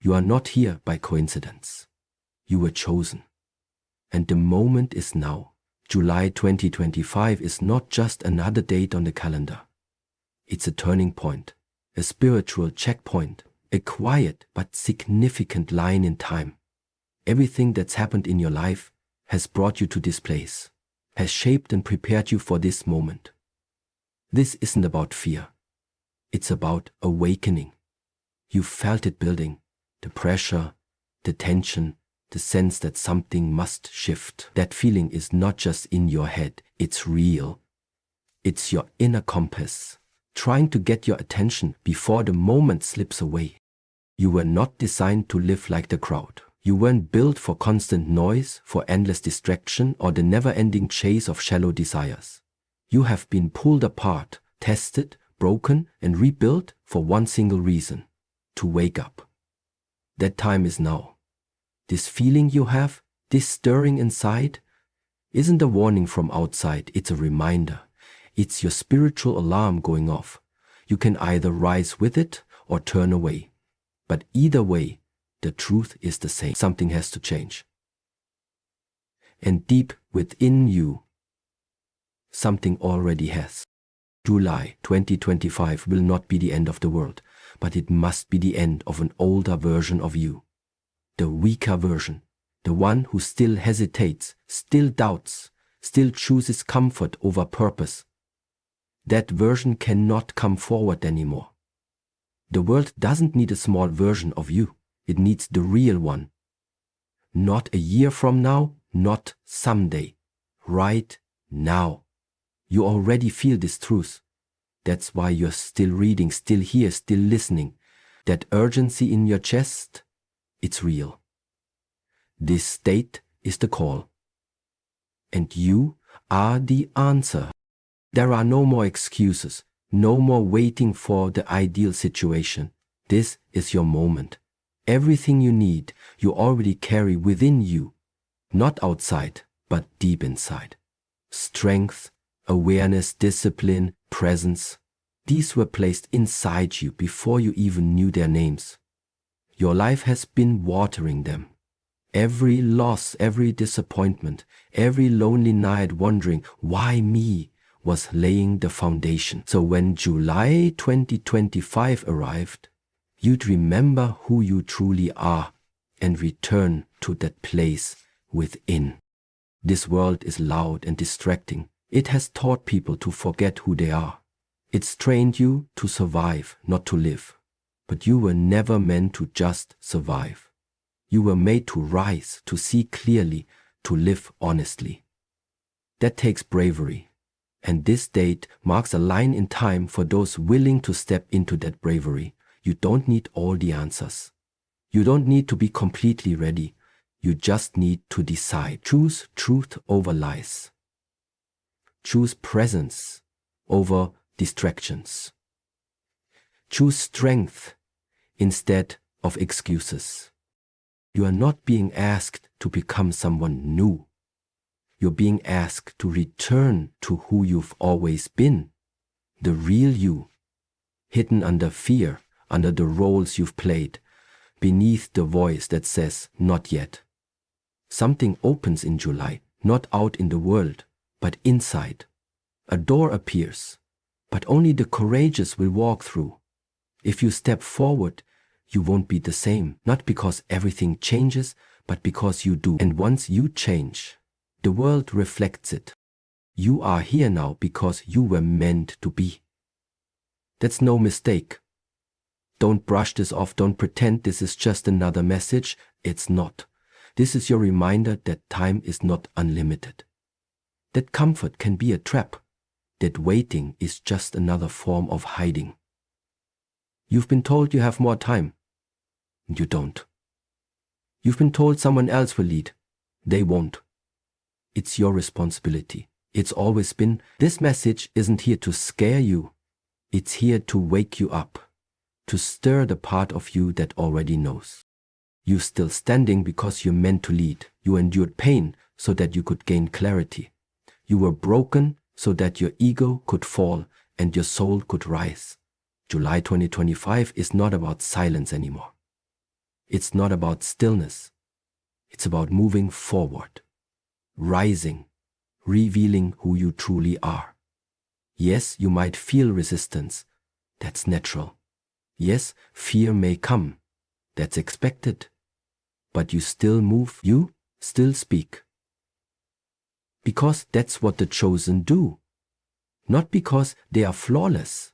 You are not here by coincidence. You were chosen. And the moment is now. July 2025 is not just another date on the calendar. It's a turning point, a spiritual checkpoint, a quiet but significant line in time. Everything that's happened in your life has brought you to this place, has shaped and prepared you for this moment. This isn't about fear. It's about awakening. You felt it building, the pressure, the tension, the sense that something must shift. That feeling is not just in your head, it's real. It's your inner compass, trying to get your attention before the moment slips away. You were not designed to live like the crowd. You weren't built for constant noise, for endless distraction, or the never-ending chase of shallow desires. You have been pulled apart, tested, broken, and rebuilt for one single reason: to wake up. That time is now. This feeling you have, this stirring inside, isn't a warning from outside, it's a reminder. It's your spiritual alarm going off. You can either rise with it or turn away. But either way, the truth is the same. Something has to change. And deep within you, something already has. July 2025 will not be the end of the world, but it must be the end of an older version of you. The weaker version, the one who still hesitates, still doubts, still chooses comfort over purpose. That version cannot come forward anymore. The world doesn't need a small version of you. It needs the real one. Not a year from now, not someday. Right now. You already feel this truth. That's why you're still reading, still here, still listening. That urgency in your chest, it's real. This state is the call. And you are the answer. There are no more excuses, no more waiting for the ideal situation. This is your moment. Everything you need, you already carry within you. Not outside, but deep inside. Strength, awareness, discipline, presence. These were placed inside you before you even knew their names. Your life has been watering them. Every loss, every disappointment, every lonely night wondering, why me, was laying the foundation. So when July 2025 arrived, you'd remember who you truly are and return to that place within. This world is loud and distracting. It has taught people to forget who they are. It's trained you to survive, not to live. But you were never meant to just survive. You were made to rise, to see clearly, to live honestly. That takes bravery. And this date marks a line in time for those willing to step into that bravery. You don't need all the answers. You don't need to be completely ready. You just need to decide. Choose truth over lies. Choose presence over distractions. Choose strength instead of excuses. You are not being asked to become someone new. You're being asked to return to who you've always been, the real you, hidden under fear, under the roles you've played, beneath the voice that says, not yet. Something opens in July, not out in the world, but inside. A door appears, but only the courageous will walk through. If you step forward, you won't be the same, not because everything changes, but because you do. And once you change, the world reflects it. You are here now because you were meant to be. That's no mistake. Don't brush this off, don't pretend this is just another message. It's not. This is your reminder that time is not unlimited. That comfort can be a trap. That waiting is just another form of hiding. You've been told you have more time. You don't. You've been told someone else will lead. They won't. It's your responsibility. It's always been. This message isn't here to scare you. It's here to wake you up, to stir the part of you that already knows. You're still standing because you're meant to lead. You endured pain so that you could gain clarity. You were broken so that your ego could fall and your soul could rise. July 2025 is not about silence anymore. It's not about stillness. It's about moving forward, rising, revealing who you truly are. Yes, you might feel resistance. That's natural. Yes, fear may come. That's expected. But you still move, you still speak. Because that's what the chosen do. Not because they are flawless,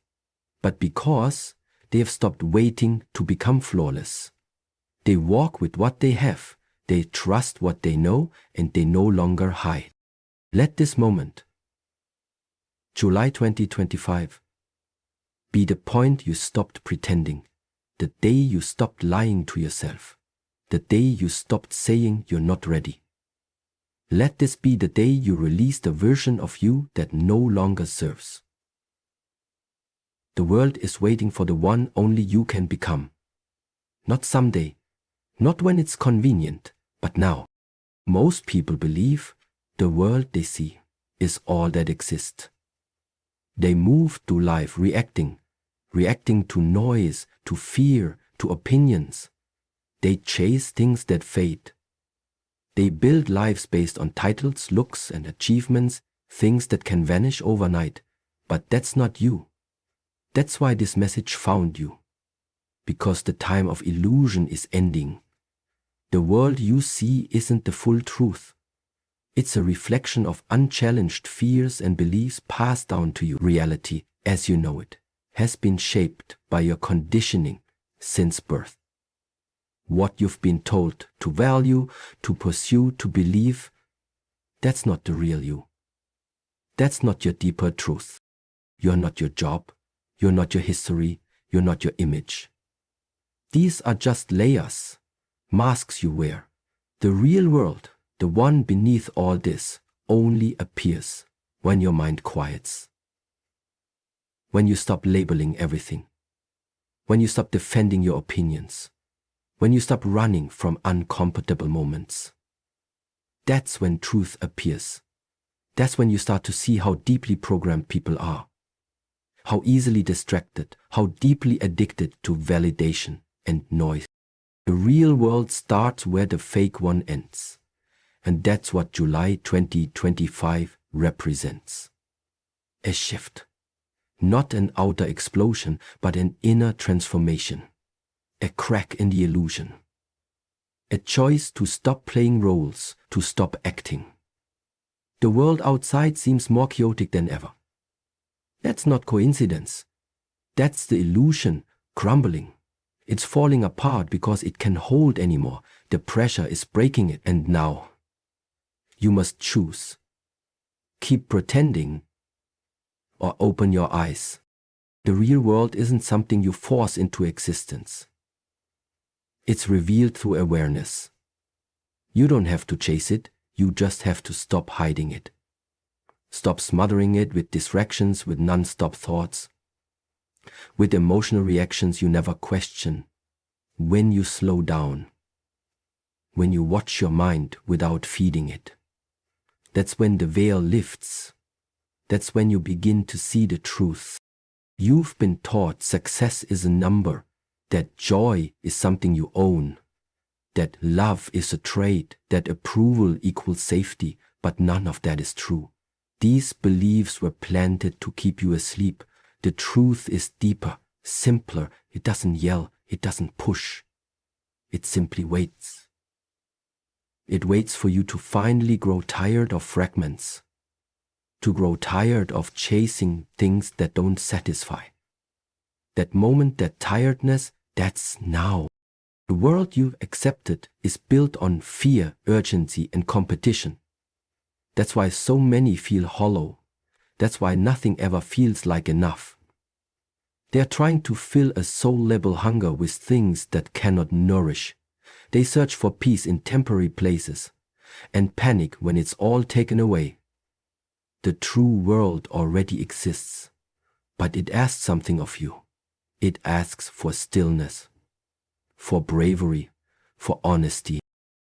but because they have stopped waiting to become flawless. They walk with what they have, they trust what they know, and they no longer hide. Let this moment, July 2025, be the point you stopped pretending, the day you stopped lying to yourself, the day you stopped saying you're not ready. Let this be the day you release the version of you that no longer serves. The world is waiting for the one only you can become. Not someday, not when it's convenient, but now. Most people believe the world they see is all that exists. They move through life reacting to noise, to fear, to opinions. They chase things that fade. They build lives based on titles, looks, and achievements, things that can vanish overnight. But that's not you. That's why this message found you. Because the time of illusion is ending. The world you see isn't the full truth. It's a reflection of unchallenged fears and beliefs passed down to you. Reality, as you know it, has been shaped by your conditioning since birth. What you've been told to value, to pursue, to believe, that's not the real you. That's not your deeper truth. You're not your job. You're not your history. You're not your image. These are just layers, masks you wear. The real world, the one beneath all this, only appears when your mind quiets. When you stop labeling everything. When you stop defending your opinions. When you stop running from uncomfortable moments. That's when truth appears. That's when you start to see how deeply programmed people are. How easily distracted, how deeply addicted to validation and noise. The real world starts where the fake one ends. And that's what July 2025 represents. A shift. Not an outer explosion, but an inner transformation. A crack in the illusion. A choice to stop playing roles, to stop acting. The world outside seems more chaotic than ever. That's not coincidence. That's the illusion crumbling. It's falling apart because it can't hold anymore. The pressure is breaking it. And now, you must choose. Keep pretending or open your eyes. The real world isn't something you force into existence. It's revealed through awareness. You don't have to chase it, you just have to stop hiding it. Stop smothering it with distractions, with non-stop thoughts, with emotional reactions you never question. When you slow down, when you watch your mind without feeding it, that's when the veil lifts. That's when you begin to see the truth. You've been taught success is a number, that joy is something you own, that love is a trait, that approval equals safety, but none of that is true. These beliefs were planted to keep you asleep. The truth is deeper, simpler. It doesn't yell, it doesn't push. It simply waits. It waits for you to finally grow tired of fragments, to grow tired of chasing things that don't satisfy. That moment, that tiredness, that's now. The world you've accepted is built on fear, urgency, and competition. That's why so many feel hollow. That's why nothing ever feels like enough. They are trying to fill a soul-level hunger with things that cannot nourish. They search for peace in temporary places and panic when it's all taken away. The true world already exists, but it asks something of you. It asks for stillness, for bravery, for honesty.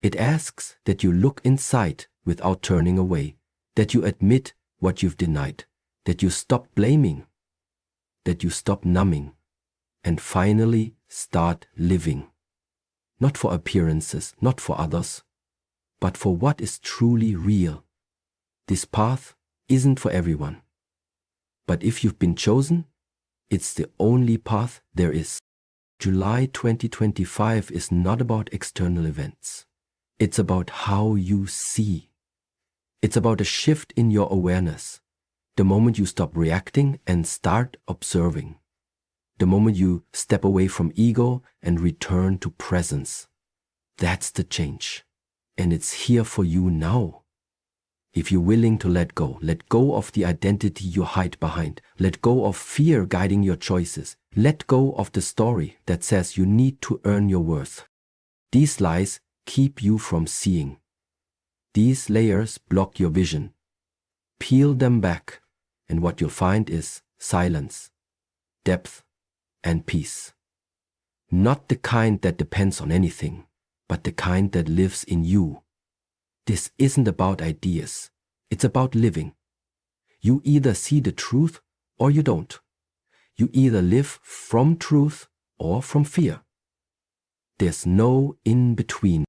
It asks that you look inside without turning away, that you admit what you've denied, that you stop blaming, that you stop numbing, and finally start living. not for appearances, not for others, but for what is truly real. This path isn't for everyone. But if you've been chosen, it's the only path there is. July 2025 is not about external events. It's about how you see. It's about a shift in your awareness. The moment you stop reacting and start observing. The moment you step away from ego and return to presence. That's the change. And it's here for you now. If you're willing to let go of the identity you hide behind. Let go of fear guiding your choices. Let go of the story that says you need to earn your worth. These lies keep you from seeing. These layers block your vision. Peel them back, and what you'll find is silence, depth, and peace. Not the kind that depends on anything, but the kind that lives in you. This isn't about ideas. It's about living. You either see the truth or you don't. You either live from truth or from fear. There's no in between.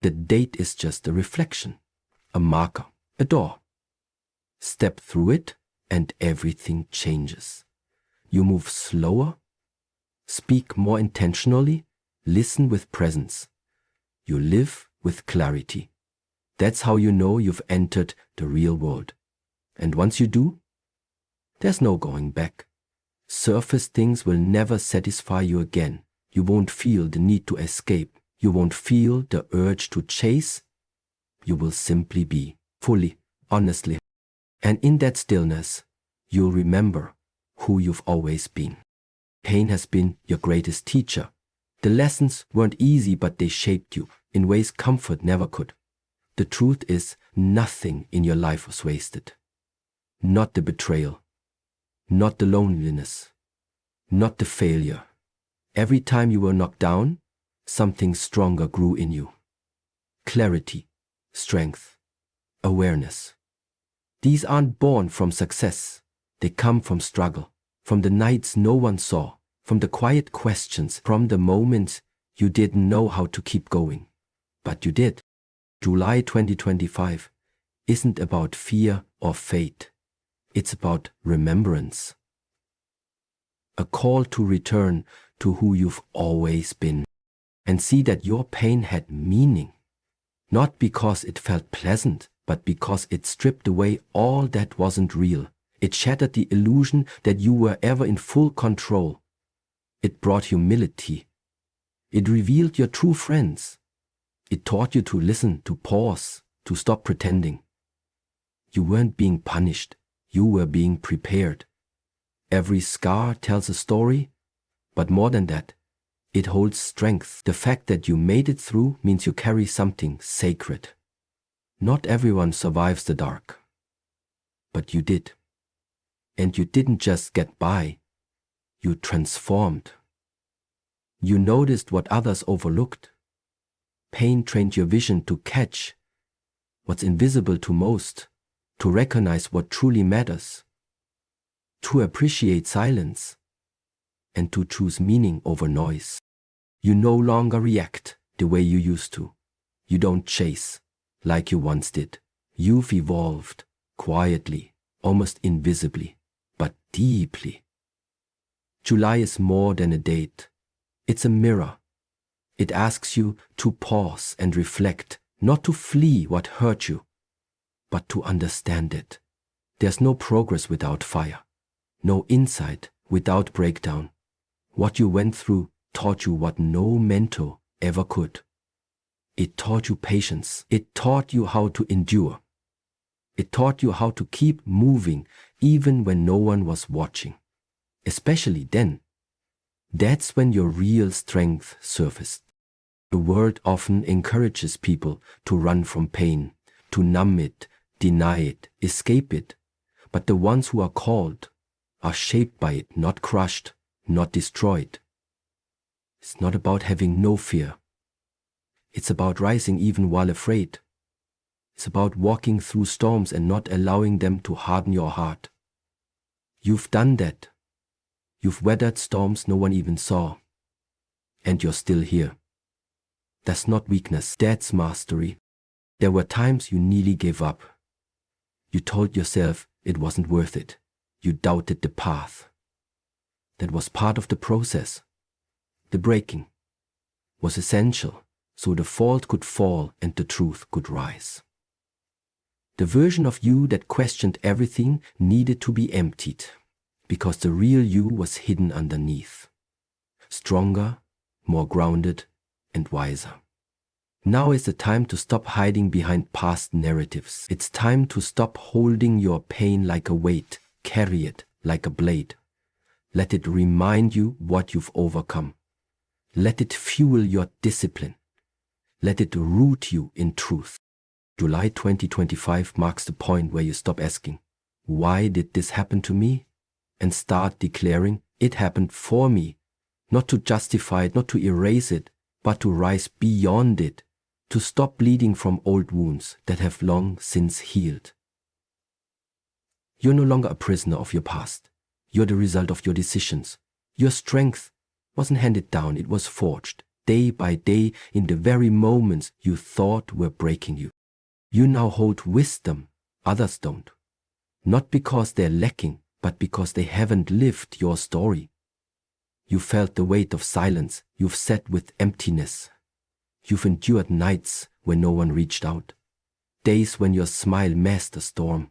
The date is just a reflection, a marker, a door. Step through it and everything changes. You move slower, speak more intentionally, listen with presence. You live with clarity. That's how you know you've entered the real world. And once you do, there's no going back. Surface things will never satisfy you again. You won't feel the need to escape. You won't feel the urge to chase. You will simply be, fully, honestly. And in that stillness, you'll remember who you've always been. Pain has been your greatest teacher. The lessons weren't easy, but they shaped you in ways comfort never could. The truth is, nothing in your life was wasted. Not the betrayal, not the loneliness, not the failure. Every time you were knocked down, something stronger grew in you. Clarity, strength, awareness. These aren't born from success. They come from struggle, from the nights no one saw, from the quiet questions, from the moments you didn't know how to keep going. But you did. July 2025 isn't about fear or fate. It's about remembrance. A call to return to who you've always been and see that your pain had meaning. Not because it felt pleasant, but because it stripped away all that wasn't real. It shattered the illusion that you were ever in full control. It brought humility. It revealed your true friends. It taught you to listen, to pause, to stop pretending. You weren't being punished. You were being prepared. Every scar tells a story, but more than that, it holds strength. The fact that you made it through means you carry something sacred. Not everyone survives the dark, but you did. And you didn't just get by, you transformed. You noticed what others overlooked. Pain trained your vision to catch what's invisible to most, to recognize what truly matters, to appreciate silence, and to choose meaning over noise. You no longer react the way you used to. You don't chase like you once did. You've evolved quietly, almost invisibly, but deeply. July is more than a date. It's a mirror. It asks you to pause and reflect, not to flee what hurt you, but to understand it. There's no progress without fire, no insight without breakdown. What you went through taught you what no mentor ever could. It taught you patience. It taught you how to endure. It taught you how to keep moving even when no one was watching. Especially then. That's when your real strength surfaced. The world often encourages people to run from pain, to numb it, deny it, escape it. But the ones who are called are shaped by it, not crushed, not destroyed. It's not about having no fear. It's about rising even while afraid. It's about walking through storms and not allowing them to harden your heart. You've done that. You've weathered storms no one even saw. And you're still here. That's not weakness, that's mastery. There were times you nearly gave up. You told yourself it wasn't worth it. You doubted the path. That was part of the process. The breaking was essential so the fault could fall and the truth could rise. The version of you that questioned everything needed to be emptied because the real you was hidden underneath. Stronger, more grounded, and wiser. Now is the time to stop hiding behind past narratives. It's time to stop holding your pain like a weight, carry it like a blade. Let it remind you what you've overcome. Let it fuel your discipline. Let it root you in truth. July 2025 marks the point where you stop asking, why did this happen to me? And start declaring, it happened for me. Not to justify it, not to erase it, but to rise beyond it. To stop bleeding from old wounds that have long since healed. You're no longer a prisoner of your past. You're the result of your decisions. Your strength wasn't handed down, it was forged, day by day, in the very moments you thought were breaking you. You now hold wisdom others don't. Not because they're lacking, but because they haven't lived your story. You felt the weight of silence, you've sat with emptiness. You've endured nights when no one reached out, days when your smile masked a storm.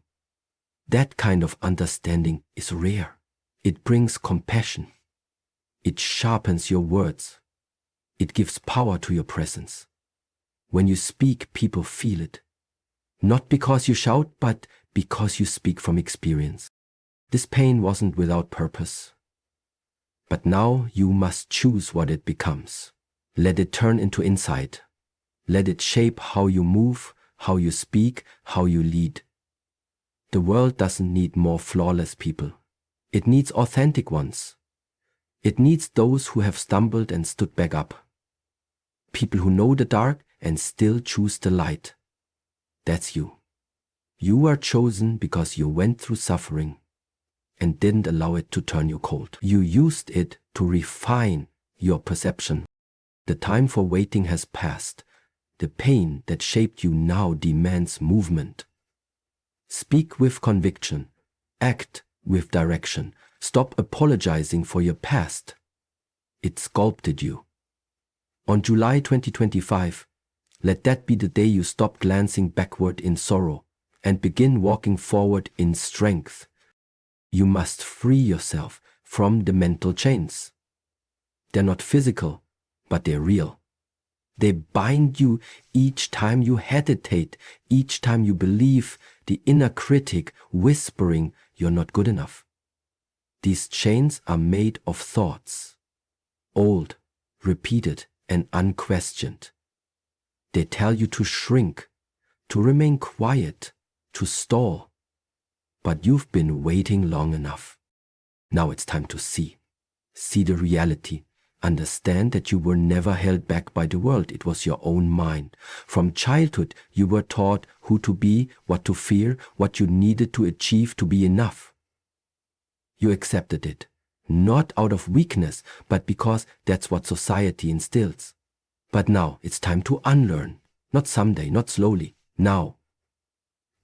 That kind of understanding is rare. It brings compassion. It sharpens your words. It gives power to your presence. When you speak, people feel it. Not because you shout, but because you speak from experience. This pain wasn't without purpose. But now you must choose what it becomes. Let it turn into insight. Let it shape how you move, how you speak, how you lead. The world doesn't need more flawless people. It needs authentic ones. It needs those who have stumbled and stood back up. People who know the dark and still choose the light. That's you. You are chosen because you went through suffering and didn't allow it to turn you cold. You used it to refine your perception. The time for waiting has passed. The pain that shaped you now demands movement. Speak with conviction. Act with direction. Stop apologizing for your past. It sculpted you. On July 2025, let that be the day you stop glancing backward in sorrow and begin walking forward in strength. You must free yourself from the mental chains. They're not physical, but they're real. They bind you each time you hesitate, each time you believe the inner critic whispering you're not good enough. These chains are made of thoughts, old, repeated, and unquestioned. They tell you to shrink, to remain quiet, to stall. But you've been waiting long enough. Now it's time to see. See the reality. Understand that you were never held back by the world. It was your own mind. From childhood, you were taught who to be, what to fear, what you needed to achieve to be enough. You accepted it, not out of weakness, but because that's what society instills. But now it's time to unlearn. Not someday, not slowly, now.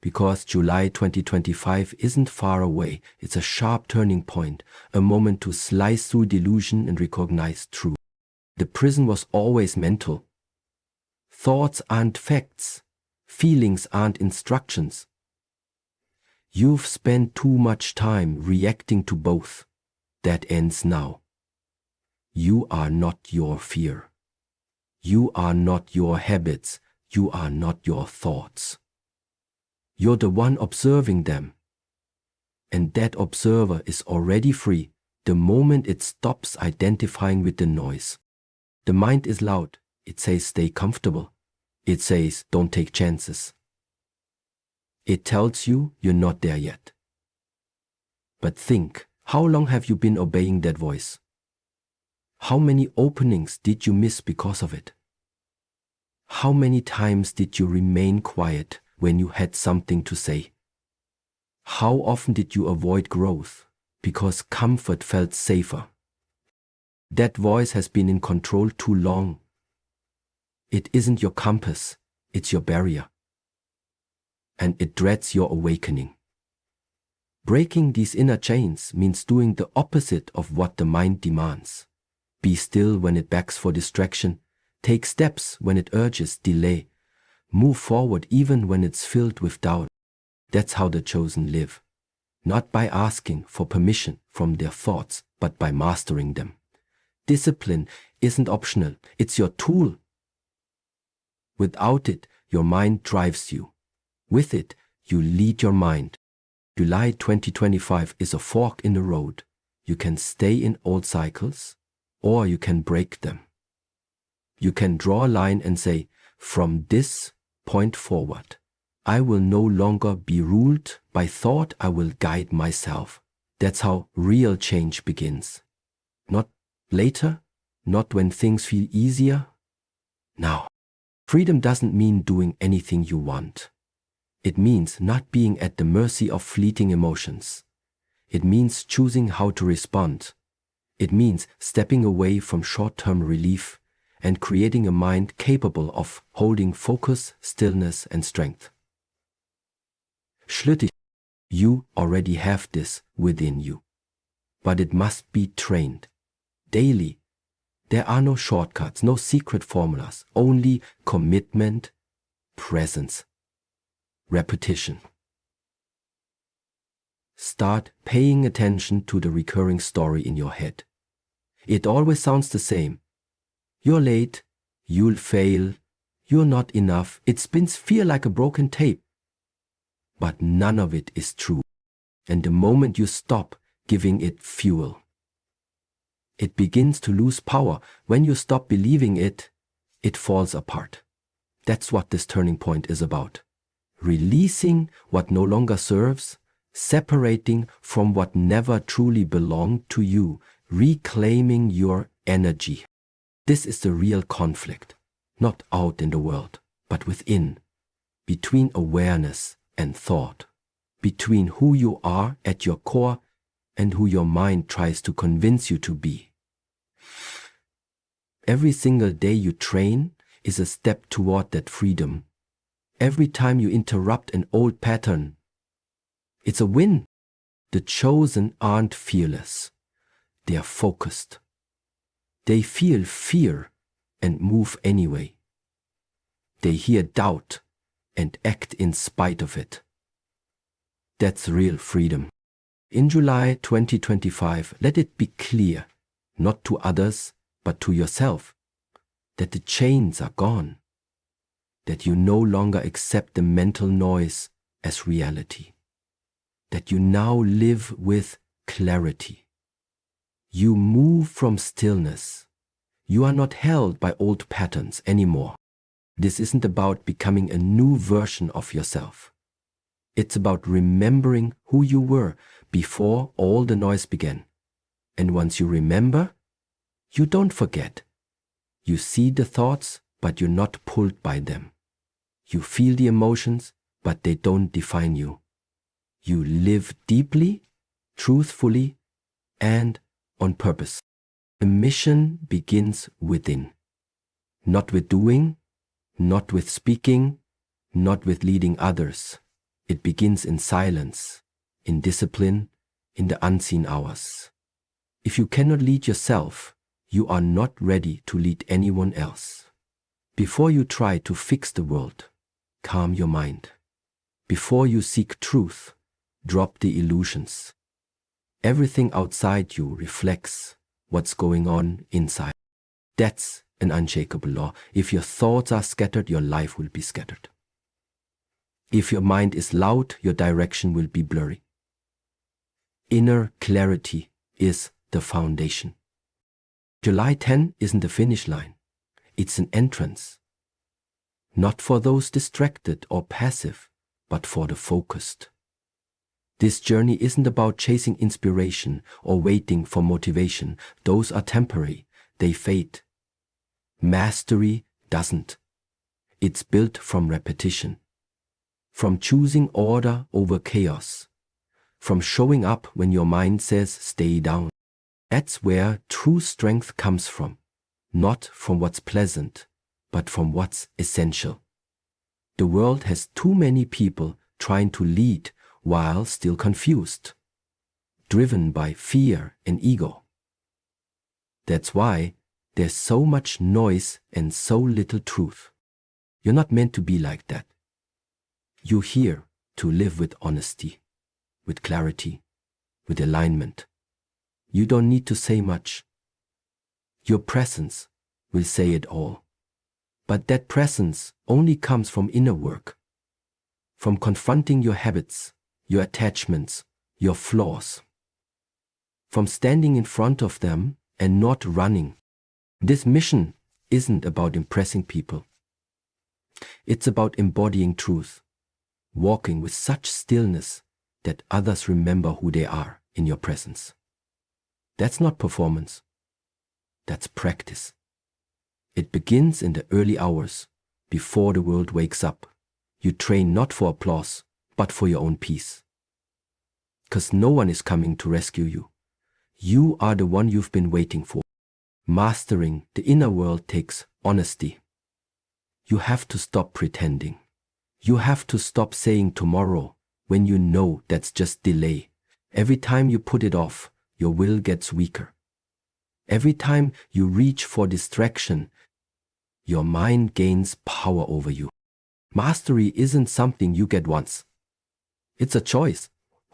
Because July 2025 isn't far away. It's a sharp turning point, a moment to slice through delusion and recognize truth. The prison was always mental. Thoughts aren't facts. Feelings aren't instructions. You've spent too much time reacting to both. That ends now. You are not your fear. You are not your habits. You are not your thoughts. You're the one observing them. And that observer is already free the moment it stops identifying with the noise. The mind is loud. It says stay comfortable. It says don't take chances. It tells you you're not there yet. But think, how long have you been obeying that voice? How many openings did you miss because of it? How many times did you remain quiet when you had something to say? How often did you avoid growth because comfort felt safer? That voice has been in control too long. It isn't your compass, it's your barrier. And it dreads your awakening. Breaking these inner chains means doing the opposite of what the mind demands. Be still when it begs for distraction. Take steps when it urges delay. Move forward even when it's filled with doubt. That's how the chosen live. Not by asking for permission from their thoughts, but by mastering them. Discipline isn't optional, it's your tool. Without it, your mind drives you. With it, you lead your mind. July 2025 is a fork in the road. You can stay in old cycles, or you can break them. You can draw a line and say, from this point forward, I will no longer be ruled by thought, I will guide myself. That's how real change begins. Not later, not when things feel easier. Now, freedom doesn't mean doing anything you want. It means not being at the mercy of fleeting emotions. It means choosing how to respond. It means stepping away from short-term relief and creating a mind capable of holding focus, stillness, and strength. Schlüssig, you already have this within you, but it must be trained daily. There are no shortcuts, no secret formulas, only commitment, presence, repetition. Start paying attention to the recurring story in your head. It always sounds the same. You're late, you'll fail, you're not enough. It spins fear like a broken tape. But none of it is true. And the moment you stop giving it fuel, it begins to lose power. When you stop believing it, it falls apart. That's what this turning point is about. Releasing what no longer serves, separating from what never truly belonged to you, reclaiming your energy. This is the real conflict, not out in the world, but within, between awareness and thought, between who you are at your core and who your mind tries to convince you to be. Every single day you train is a step toward that freedom. Every time you interrupt an old pattern, it's a win. The chosen aren't fearless. They are focused. They feel fear and move anyway. They hear doubt and act in spite of it. That's real freedom. In July 2025, let it be clear, not to others, but to yourself, that the chains are gone, that you no longer accept the mental noise as reality, that you now live with clarity. You move from stillness. You are not held by old patterns anymore. This isn't about becoming a new version of yourself. It's about remembering who you were before all the noise began. And once you remember, you don't forget. You see the thoughts, but you're not pulled by them. You feel the emotions, but they don't define you. You live deeply, truthfully, and on purpose. The mission begins within. Not with doing, not with speaking, not with leading others. It begins in silence, in discipline, in the unseen hours. If you cannot lead yourself, you are not ready to lead anyone else. Before you try to fix the world, calm your mind. Before you seek truth, drop the illusions. Everything outside you reflects what's going on inside. That's an unshakable law. If your thoughts are scattered, your life will be scattered. If your mind is loud, your direction will be blurry. Inner clarity is the foundation. July 10 isn't the finish line. It's an entrance. Not for those distracted or passive, but for the focused. This journey isn't about chasing inspiration or waiting for motivation. Those are temporary. They fade. Mastery doesn't. It's built from repetition. From choosing order over chaos. From showing up when your mind says stay down. That's where true strength comes from. Not from what's pleasant, but from what's essential. The world has too many people trying to lead while still confused, driven by fear and ego. That's why there's so much noise and so little truth. You're not meant to be like that. You're here to live with honesty, with clarity, with alignment. You don't need to say much. Your presence will say it all. But that presence only comes from inner work, from confronting your habits, your attachments, your flaws, from standing in front of them and not running. This mission isn't about impressing people. It's about embodying truth, walking with such stillness that others remember who they are in your presence. That's not performance. That's practice. It begins in the early hours, before the world wakes up. You train not for applause, but for your own peace. 'Cause no one is coming to rescue you. You are the one you've been waiting for. Mastering the inner world takes honesty. You have to stop pretending. You have to stop saying tomorrow when you know that's just delay. Every time you put it off, your will gets weaker. Every time you reach for distraction, your mind gains power over you. Mastery isn't something you get once. It's a choice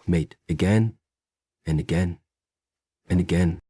made again and again and again.